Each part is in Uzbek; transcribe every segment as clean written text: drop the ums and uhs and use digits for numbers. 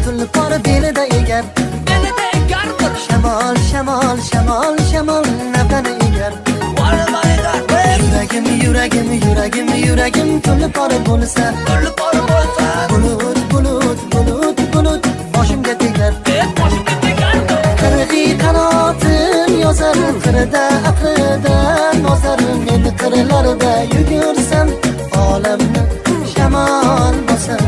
tulpor belida egar shamol shamol shamol shamol nafani egar yuragim tulpor bo'lsa bulut boshimga tegar qirg'iy qanotin yozar qirda aqlida nozar men qirlarda yugursam olamni shamol bosar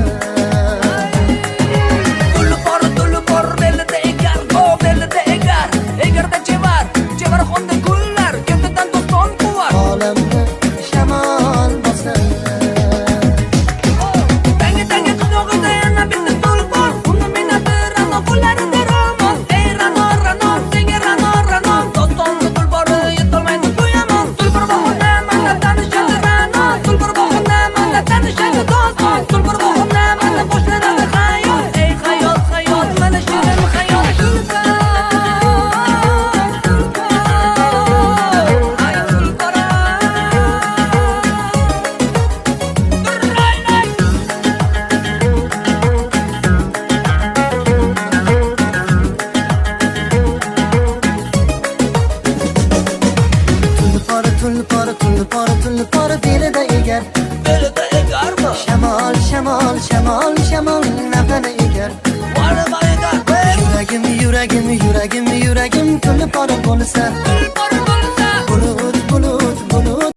tulpor belida egar shamol shamol shamol shamol nafani egar yuragim tulpor bo'lsa